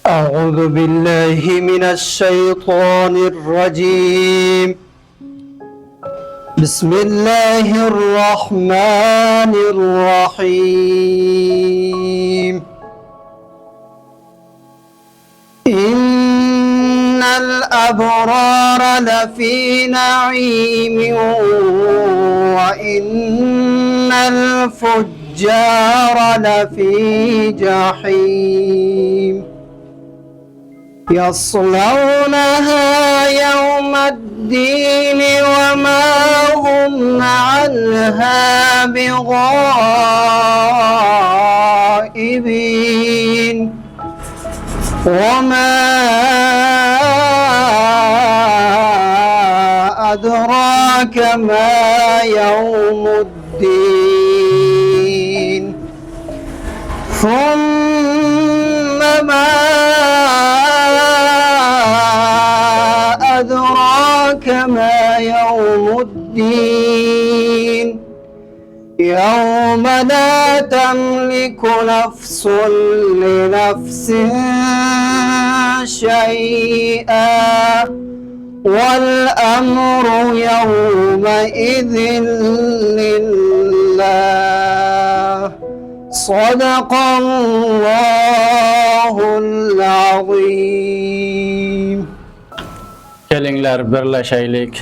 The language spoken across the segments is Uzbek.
أعوذ بالله من الشيطان الرجيم. بسم الله الرحمن الرحيم. إن الأبرار لفي نعيم وإن الفجار لفي جحيم يصلونها يوم الدين وما هم عنها بغائبين وما أدراك ما يوم الدين ثم ما أدراك ما يوم الدين يوم لا تملك نفس لنفس شيئا والأمر يومئذ لله صدق الله العظيم. Kelinglar birlashaylik.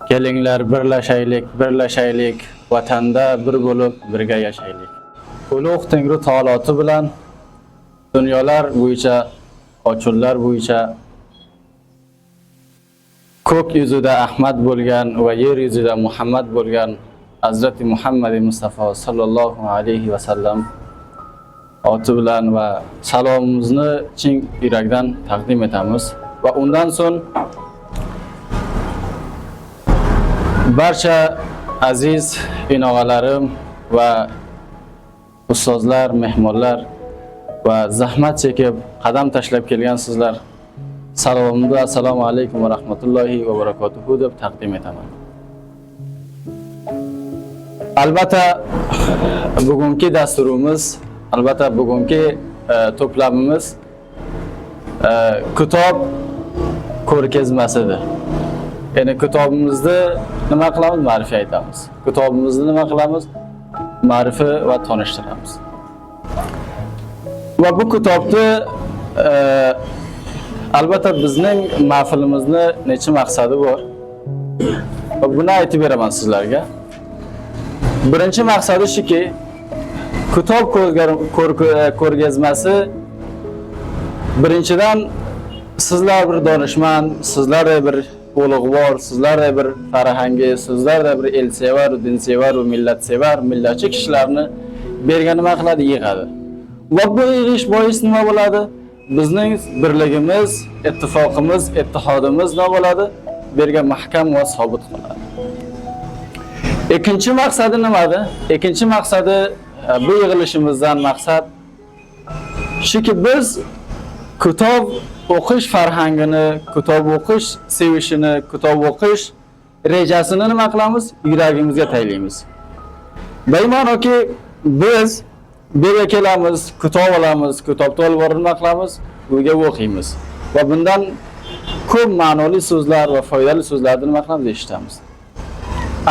Kelinglar birlashaylik. Vatanda bir bo'lib birga yashaylik. Ulug' Tengri taoloti bilan dunyolar bo'yicha, ochunlar bo'yicha ko'k yuzida Ahmad bo'lgan va yer yuzida Muhammad bo'lgan Hazrati Muhammad Mustafa sallallohu alayhi va sallam oti bilan va salomimizni chin yurakdan taqdim etamiz. Va undan so'ng barcha aziz inog'alarim va ustozlar, mehmonlar va zahmat chekib qadam tashlab kelgan sizlar salomimni assalomu alaykum va rahmatullohi va barakotuhu deb taqdim etaman. Albatta bugungi dasturimiz, albatta bugungi to'plamimiz kitob ko'rgazmasidir. Ya'ni kitobimizni nima qilamiz? Ma'rifa aytamiz. Kitobimizni nima qilamiz? Ma'rifa va tanishtiramiz. Va bu kitobni albatta bizning mahfilimizni necha maqsadi bor. Va buni aytib beraman sizlarga. Birinchi maqsadi shuki, kitob ko'rgazmasi birinchidan sizlar bir donishmand, sizlar bir ulug'vor, sizlar bir farhangi, sizlar bir elsevar, dinsevar va millatsevar, millatchi kishilarni bergan nima qiladi? Yig'adi. Va bu yig'ish bois nima bo'ladi? Bizning birligimiz, ittifoqimiz, ittihodimiz nima bo'ladi? Berga mahkam va sobit qiladi. Ikkinchi maqsadi nimada? Ikkinchi maqsadi bu yig'ilishimizdan maqsad shuki biz kitob o'qish farhangini, kitob o'qish sevishini, kitob o'qish rejasini nima qilamiz? Yuragimizga taylaymiz. Be'manoki biz birga kelamiz, kitob olamiz, kitobni olib borib nima qilamiz? Uyga o'qiymiz. Va bundan ko'p ma'noli so'zlar va foydali so'zlarni nima qilamiz? Eshitamiz.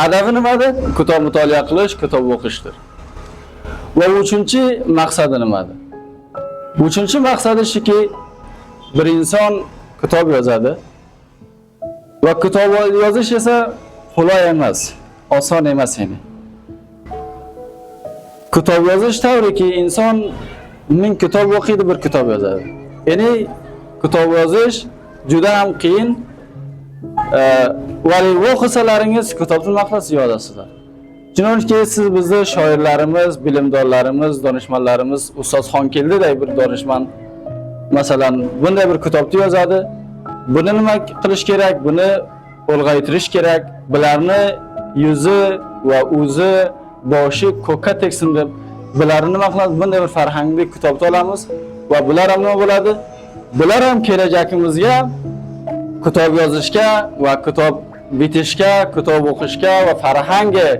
Adabi nimadir? Kitob mutolaa qilish, kitob o'qishdir. Va uchinchi maqsadi nimadir? Uchinchi maqsadi shuki, bir inson kitob yozadi va kitob yozish esa qulay emas, oson emas ya'ni. Kitob yozish to'g'riki inson ming kitob o'qiydi, bir kitob yozadi. Ya'ni kitob yozish juda ham qiyin. Va o'qisalaringiz kitobni maqlasiz yozasizlar. Chunki siz bizni shoirlarimiz, bilimdorlarimiz, donishmandlarimiz Ustoz Xonkeldiday bir donishmand masalan bunday bir kitobni yozadi. Buni nima qilish kerak? Buni ulg'aytirish kerak. Bularni yuzi va o'zi, boshi ko'kka teksin deb bularni nima qilamiz? Bunday bir farhangli kitobni olamiz va bular ham nima bo'ladi? Bular ham kelajakimizga kitob yozishga va kitob bitishga, kitob o'qishga va farhangi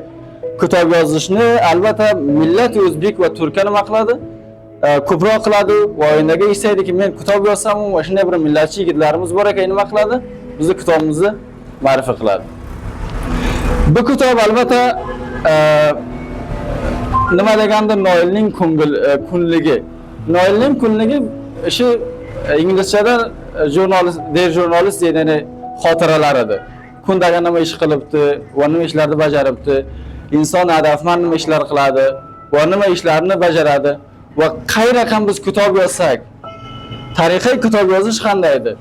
kitob yozishni albatta millat o'zbek va turklar nima qiladi? ko'proq qiladi va oyindaga istaydiki men kitob yozsam va shunday bir millatchi yigitlarimiz bor ekan nima qiladi? Bizni kitobimizni ma'rifa qiladi. Bu kitob albatta nima deganda Noilning kunligi. Noilning kunligi shu inglizchada jurnalist degani xotiralaridir. Kundaga nima ish qilibdi, va nima ishlarni bajaribdi, inson hadafmand nima ishlar qiladi, va nima ishlarni bajaradi va qay raqam biz kitob yozsak, tarixiy kitob yozish qandaydir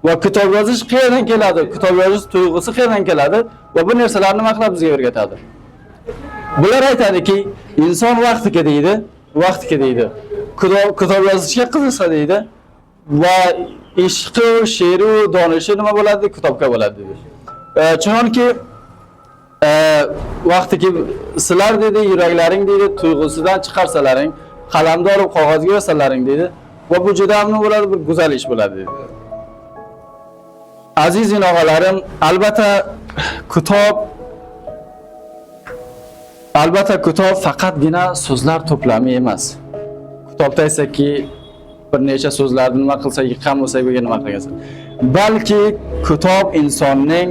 va kitob yozish qayerdan keladi, kitob yozish tuyg'usi qayerdan keladi va bu narsalarni nima qilib bizga o'rgatadi. Bular aytadiki, inson vaqtiga deydi, kitob yozishga qiziqsa deydi va ishqi, she'ru, donishi nima bo'ladi, kitobga bo'ladi deydi. Chunki vaqtiki sizlar dedi yuraklaring dedi tuyg'usidan chiqarsalaring, qalamda olib qog'ozga yozsalaring dedi va bu juda ham bo'ladi, bir go'zal ish bo'ladi dedi. Aziz og'alarim, albatta kitob faqatgina so'zlar to'plami emas. Kitobda aytsaki bir necha so'zlarni nima qilsak, yiqqan bo'lsak, bu nima qilgansa. Balki kitob insonning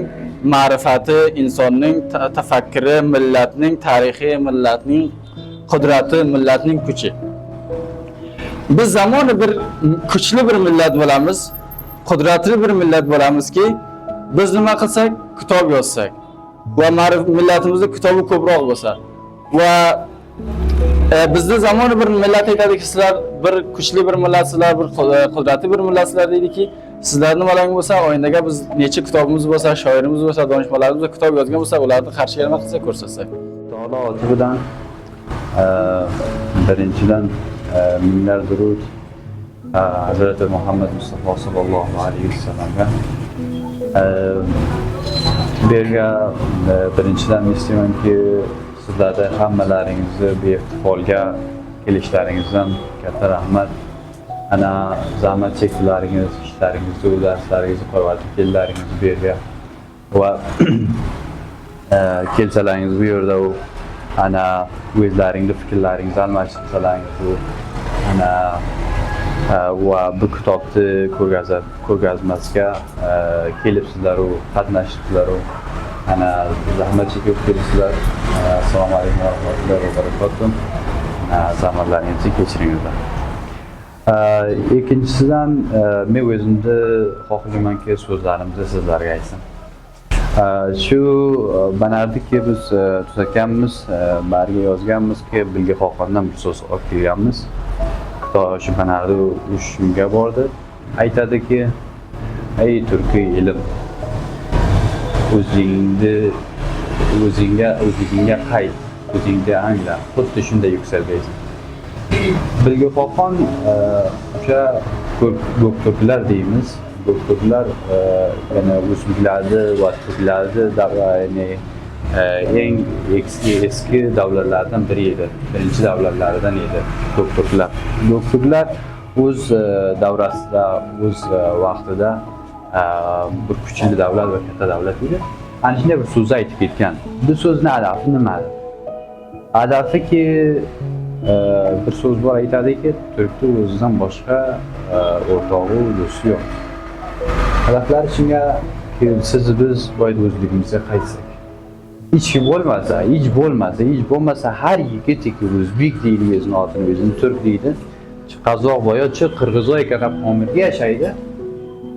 ma'rifati, insonning tafakkuri, millatning tarixi, millatning qudrati, millatning kuchi. Biz zamoni bir kuchli bir millat bo'lamiz, qudratli bir millat bo'lamizki, biz nima qilsak, kitob yozsak va millatimizda kitobi ko'proq bo'lsa va bizda zamoni bir millat aytadiki, sizlar bir kuchli bir millatsizlar, bir qudratli bir millatsizlar deydiki, sizlar nimalang bo'lsa, oyindaga biz necha kitobimiz bo'lsa, shoirimiz bo'lsa, donishmandlarimiz kitob yozgan bo'lsa, ularni qarshiga nima qilsak ko'rsatsak. Taolo otidan birinchidan minglar durud Hazrati Muhammad Mustafa sallallohu alayhi vasallamga berga birinchidan istamanki sizlarda hammalaringizni beixtifolga kelishlaringizdan katta rahmat. Ana zahmat chekdilaringiz, ishlaringizni, darslaringizni qo'yib kellaringizni bu yerga va kelsalaringiz bu yerda u ana o'zlaringizni fikrlaringizni almashtirsalaringiz bu ana va bu kitobni ko'rgazmasga kelibsizlar u qatnashdingizlar u ana zahmat chekib kelibsizlar. Assalomu alaykum va rahmatullohi va barakatuh. Zahmatlaringizni kechiringizlar. Ikkinchisidan men o'zimni xohlaymanki so'zlarimni sizlarga aytsam. Shu banardiki biz tuzatganmiz, barga yozganmizki, Bilga Xoqondan bir so'z olib kelganmiz. Shu banarda shunga bordi. Aytadiki, ey turkiy ilm, o'zingga qayt, o'zingni angla, xuddi shunday yuksalmaysan. Bilga Xoqon o'sha ko'kturklar deymiz. Ko'kturklar yana o'zbeklarni va turklarni ya'ni eng eski davlatlardan biri edi. Birinchi davlatlardan edi ko'kturklar. Ko'kturklar o'z davrasida, o'z vaqtida bir kuchli davlat va katta davlat edi. Ana shunday bir so'z aytib ketgan. Bu so'zni hadafi nima? Hadafiki bir so'z bor, aytadiki, turkni o'zidan boshqa o'rtog'i, do'sti yo'q. Hadaflar shunga siz biz boyda o'zligimizga qaytsak. Hech bo'lmasa har yigitiki o'zbek deydi, o'zini otini o'zini turk deydi. Qozoq boyachi qirg'izoy qarab Omirga yashaydi.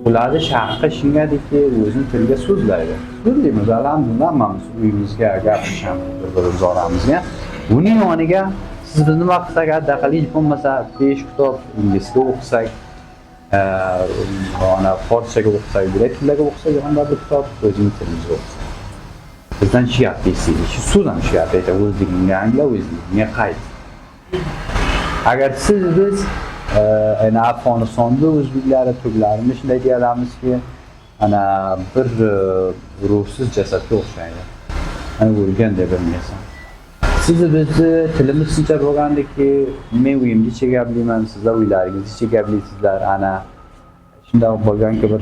Ularni sharqqa shungadiki o'zini tilga so'zlaydi. So'zlaymiz, alhamdulillah, mana uyimizga gapirishamiz, bir-birimiz oramizga. Uning yoniga siz bizni nima qilsak, haddaqal hech bo'lmasa 5 kitob inglizcha o'qisak, ana forschaga o'qisak, grek tiliga o'qisak, yana bir kitob o'zimiz tilimizga o'qisak. Bizdan shu gap deysiz, shu so'z ham shu gap aytadi, o'zligingni angla, o'zligingga qayt. Agar siz biz ana Afg'onistonda o'zbeklar, turklarni shunday deyalamizki, ana bir ruhsiz jasadga o'xshaydi. Ana o'lgan deb bilmaysan. Siz bizni tilimiz shuncha bo'lgandiki, men uyimda gaplayman, sizlar uylaringizda gaplaysizlar. Ana shunday bo'lganki, bir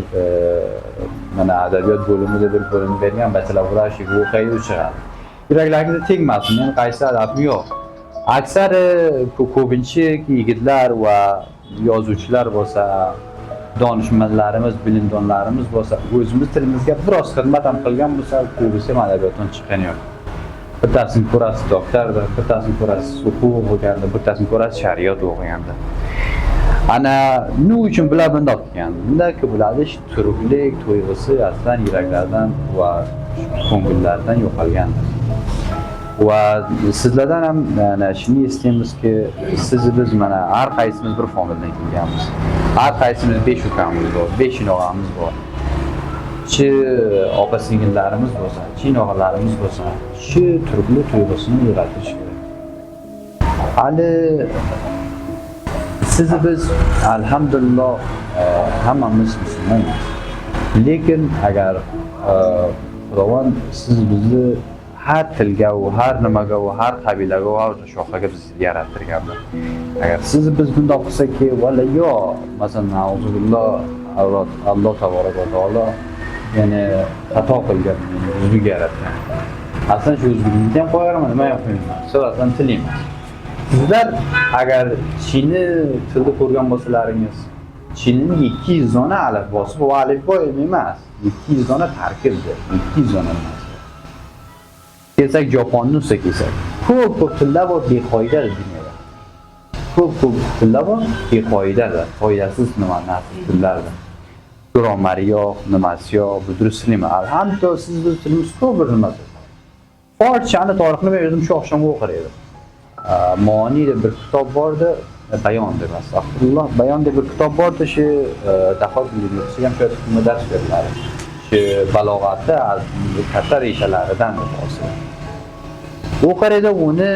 mana adabiyot bo'limida bir bo'lim bergan bachalalar o'qiydi, chiqadi. Yuraklaringizga tegmasin, men qaysi hadafim yo'q. aksari ko'pincha yigitlar va yozuvchilar bo'lsa, donishmandlarimiz, bilimdonlarimiz bo'lsa, o'zimiz tilimizga biroz xizmat ham qilgan bo'lsa, ko'bisi adabiyotdan chiqqani yo'q. Bittasini ko'rasiz doktorda, bittasini ko'rasiz huquq o'qiganda, bittasini ko'rasiz shariat o'qiganda. Ana nima uchun bular bundoq ekan? Bundaki bo'ladi, turklik tuyg'usi aslan yuraklardan va ko'ngillardan yo'qolgandir. Va sizlardan ham shuni istaymizki, biz mana har qaysimiz bir familyadan kelganmiz. Har qaysimiz 5 ukamiz bor, 5 o'g'amiz bor. Chi opa singillarimiz bo'lsa, chi o'g'illarimiz bo'lsa, shu turli tuyg'usini uyg'otish kerak. Hali biz alhamdulillah hammamiz musulmonmiz. Lekin agar Xudovan siz bizni har tilga va har nimaga va har qabilaga va har shoxaga biz yarattirganlar. Agar biz bundoq qilsak-ki, valla yo, masalan, auzubillah, Alloh taboraka va taolo ya'ni xato qilgan, o'zbek yaratgan. Aslida shu o'zbeklikni ham qo'yaman, nima ham qo'ymayman. Sizlardan tilayman. Sizlar agar Chini tilda ko'rgan bo'lsalaringiz, Chinining 200 dona alifbosi bu alifbo emas, 200 dona tarkibdir, 200 dona emas. Kelsak Japonni kelsak, ko'p tillar bor beqoidadir dunyoda. Ko'p tillar bor beqoidadir, qoidasiz narsa tillardir. Grammari yo'q, nimasi yo'q, bu durust nima? Alhamdulillah siz biz tilimiz ko'p bir nimasi. Forchani tarixini men o'zim shu oqshomga o'qir edim. Moni deb bir kitob bordi, Bayon deb astag'firullah, Bayon deb bir kitob bordi, shu Dahod universitetiga ham shu dars beriladi. Shu balog'atda katta reshalaridan bo'lsa. O'qir edim uni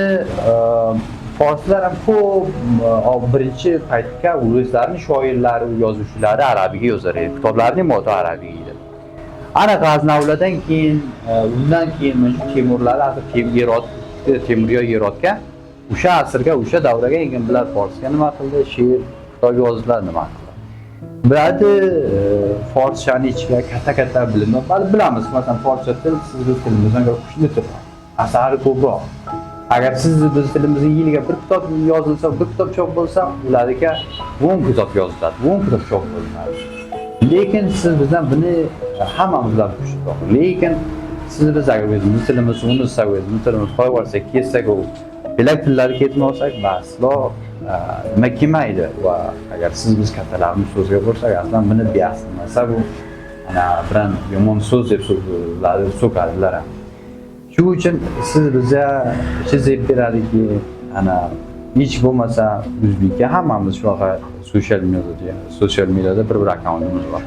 forslar ham ko'p birinchi paytga o'zlarining shoirlari, yozuvchilari arabiga yozar edi. Kitoblarning modi arabiy edi. Ana G'aznavladan keyin, undan keyin mana Temurlar Temuriyo Yerotga o'sha asrga, o'sha davraga ekan bular forsga nima qildi? She'r, kitob yozdilar, nima qildi? Biladi, forschani ichiga katta bilimlar bor. Bilamiz, masalan, forscha til siz tilimizdan ko'ra kuchli til. Asari ko'proq. Agar siz biz tilimizning yiliga bir kitob yozilsa, bir kitob chop bo'lsa, ularga 10 kitob yoziladi, 10 kitob chop bo'linadi. Lekin siz bizdan buni hammamizdan kuchliroq. Lekin biz agar o'zimiz tilimizni unutsak, o'zimiz tilimizni qo'yib olsak, ketsak, bilak tillarga ketmasak, aslo nima kelmaydi. Va agar biz kattalarimiz so'zga bo'lsak, aslan buni beasmasa bu ana bilan yomon so'z deb so'kadilar. Shuning uchun siz bizga chizib beradiki, ana hech bo'lmasa o'zbekka hammamiz shunaqa sosyal mediada bir akkauntimiz bor.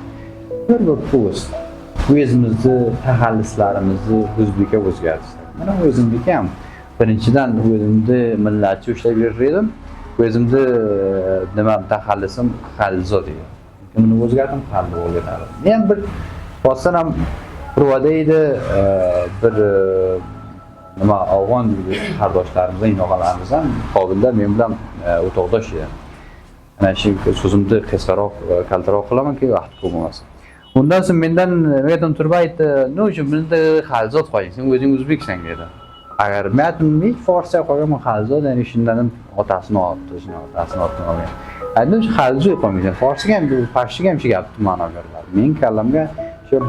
Bir post o'zimizni taxalluslarimizni o'zbekka o'zgartirsak. Mana o'zimniki ham birinchidan o'zimni millatchi ushlab yurar edim. O'zimni nima taxallusim Xalzod edi. Buni o'zgartirdim, Xalzod bo'lib ketadi. Men bir bosdan ham Provada edi, bir nima afg'on qardoshlarimiz, inog'alarimiz ham Qobilda men bilan o'toqdosh edi. Ana shu so'zimni qisqaroq, kaltaroq qilamanki, vaqt ko'p bo'lmasin. Undan so'ng mendan nimadan turib aytdi, "Nima uchun bunda Xalzod qo'ying? Sen o'zing o'zbeksan" dedi. Agar men hech forscha qo'ygaman Xalzod, ya'ni shundan otasini olgan. Endi shu Xalzod qo'ymaysan. Forscha ham, pashchiga ham shu gapni ma'no beriladi. Men kallamga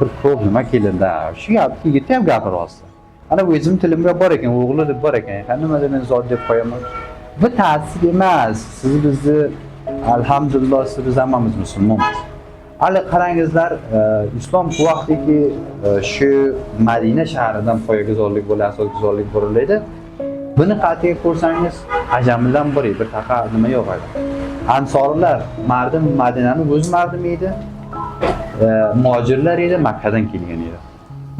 bir problema keldi. Shu gapni yigit ham gapiryapti. Ana o'zim tilimga bor ekan, o'g'li deb bor ekan. Nimadan men zot deb qo'yaman? Bu ta'sir emas. Siz bizni alhamdulillah biz hammamiz musulmonmiz. Hali qarangizlar, islom bu vaqtdagi shu Madina shahridan poygazorlik bo'ladi, asosguzorlik bo'riladi. Buni qatiy ko'rsangiz, ajamlar bor edi, bir taqa nima yo'q edi. Ansorlar mardim Madinaning o'z mardimi edi. Muhojirlar edi, Makkadan kelgan edi.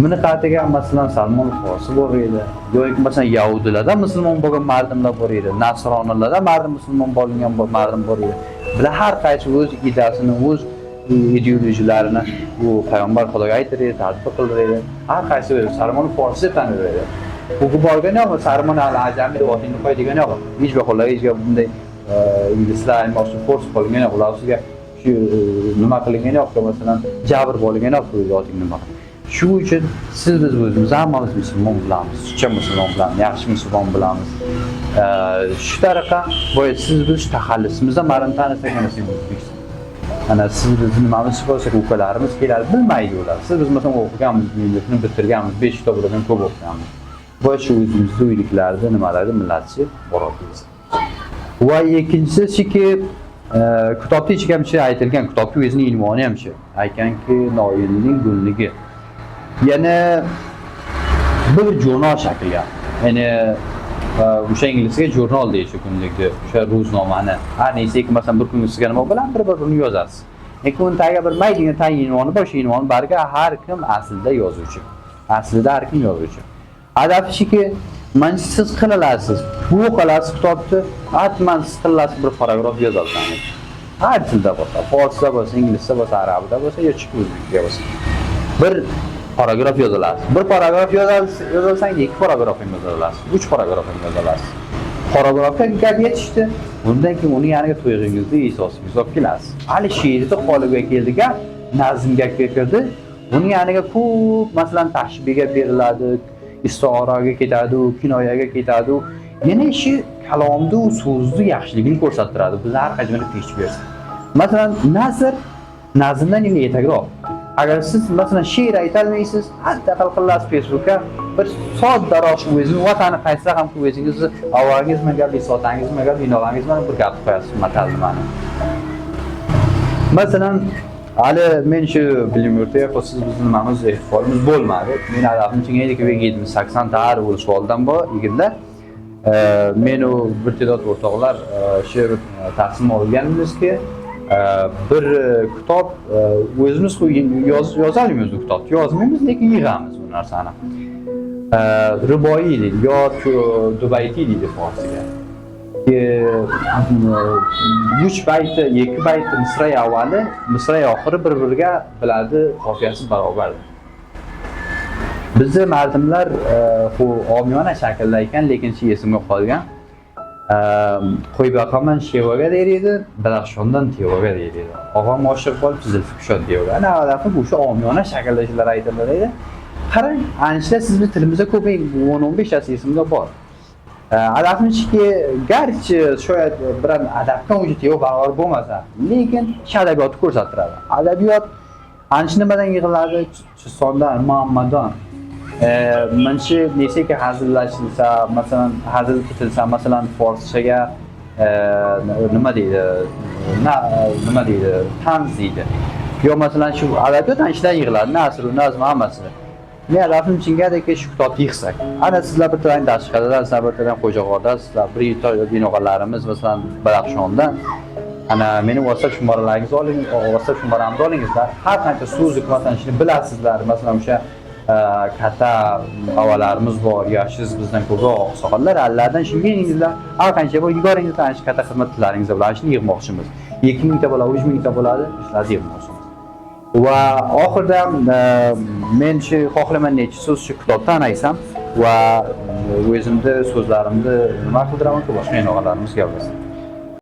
Buni qatiga masalan Salmon Farsi bor edi. Yo'q, masalan Yahudilarda musulmon bo'lgan mardimlar bor edi. Nasroniylarda musulmon bo'lgan mardim bor edi. Bular har qaysi o'z idasini, o'z ideologiyalarni bu payg'ambar Xudoga aytdi, tatbiq qildi. Har qaysi Salmon Farsi tanidi. Bu borgan yo'q, Salmon al-Ajami deb otini qo'ydigan yo'q. Hech bir hech bunday inglizlar mo'shu Fors bo'lgan yo'q. Ularga shu nima qilingan yo'q, masalan jabr bo'lgan yo'q zoting nima. Shu uchun siz biz o'zimiz hammamiz musulmon bo'lamiz, sucha musulmon bo'lamiz, yaxshi musulmon bo'lamiz. shu tariqa boya siz biz taxallusimizda ma'lum tanisak ana siz O'zbekiston. Ana siz bizni nimamiz bo'lsa ukalarimiz keladi bilmaydi ular. Siz biz masalan o'qiganmiz, universitetni bitirganmiz, 5 kitoblardan ko'p o'qiganmiz. Boya shu o'zimizning uyliklarda nimalarni millatchi boramiz. Va ikkinchisi shuki kitobda ichiga ham aytilgan, kitobda o'zining unvoni ham shu. Aytganki, Noilning gulligi. Yana bir jurnal shaklida. Ya'ni o'sha inglizcha jurnal deyish kunlikda, o'sha ro'znomani. Har neyse masalan bir kun sizga nima bilan bir-birini yozasiz. Lekin uni tagiga bir maydigan tayin unvoni bor, o'sha unvon barga har kim aslida yozuvchi. Aslida har kim yozuvchi. Hadafi shuki, mana siz qilinasiz, bu qilasiz kitobni, atman siz qilinasiz bir paragraf yoza olsangiz. Har tilda bo'lsa, forscha bo'lsa, inglizcha bo'lsa, arabda bo'lsa, yoki o'zbekcha bo'lsa. Bir paragraf yozasiz. Bir paragraf yozolsangiz, 2 paragraf ham yozasiz, 3 paragraf ham yozasiz. Paragrafga gap yetishdi. Undan keyin uni yaniga to'yg'ingizni asosingizga olib kelasiz. Hali she'rda qolibiga keldiga, nazmga kirdi. Uni yaniga ko'p, masalan, tashbihga beriladi, istoraga ketadi, kinoyaga ketadi. Yana shu kalomda u so'zni yaxshiligini ko'rsattiradi. Biz har qachon tekshirib bersak. Masalan, nazmdan yana yetakroq. Agar siz masalan she'r aytolmaysiz, hatta qilasiz Facebookga bir soddaroq o'zingiz vatani qaytsa ham o'zingizni avvalingizmi gap, sotangizmi gap, inolangizmi bir gap qo'yasiz matalmani. Masalan, hali men shu bilim yurtiga siz bizning nimamiz e'tiborimiz bo'lmadi. Men hadafim chingaydi ki 70-80 ta har bo'lish oldan bor yigitlar. Men u birtidot o'rtoqlar shu taqsim olganmizki, bir kitob o'zimiz yozolmaymiz u kitobni, yozmaymiz, lekin yig'amiz bu narsani. Riboiy deydi yoki dubayti deydi forscha. 3 bayt, 2 bayt misra avvali, misra oxiri bir-biriga biladi, qofiyasi barobar. Bizning mardimlar omiyona shaklda ekan, lekin shu esimga qolgan. Qo'ybaqaman shevaga deydi, Badaxshondan tevaga deydi. Og'am oshiq bo'lib Zulfikshon deydi. Ana hadafi bu shu omiyona shaklda ishlar aytiladi deydi. Qarang, ancha sizning tilimizda ko'p 10-15 ta esimda bor. Adabimizki, garchi shoyat bilan adabdan o'zi teo barobar bo'lmasa, lekin adabiyotni ko'rsattiradi. Adabiyot ancha nimadan yig'iladi? Sondan, Muhammaddan. Manchi nesiki hazillashilsa, masalan, hazil tutilsa, masalan, forschaga nima deydi? Nima deydi? Tanz deydi. Yo masalan shu adabiyot anchadan yig'iladi, nasr, nazm hammasi. Men adabim chingadagi shu kitobni yig'sak. Ana sizlar bir tarafdan Dashqadaryodan, sizlar bir tarafdan Qo'jag'ordan, sizlar bir binolarimiz masalan Badaxshondan ana meni WhatsApp shumaralaringizni oling, WhatsApp shumaramni olingizlar. Har qancha so'zlik masalan shuni bilasizlar, masalan o'sha katta havolarimiz bor, yoshsiz bizdan ko'proq oqsoqollar, allardan shunga yingizlar. Har qancha bor yuboringizlar, ana shu katta xizmatlaringiz bilan shuni yig'moqchimiz. 2000 ta bo'ladi, 3000 ta bo'ladi, sizlarni yig'moqchimiz. Va oxirida men shu xohlaman necha so'z shu kitobdan aytsam va o'zimni so'zlarimni nima qildiraman, boshqa inoqalarimiz gaplashsin.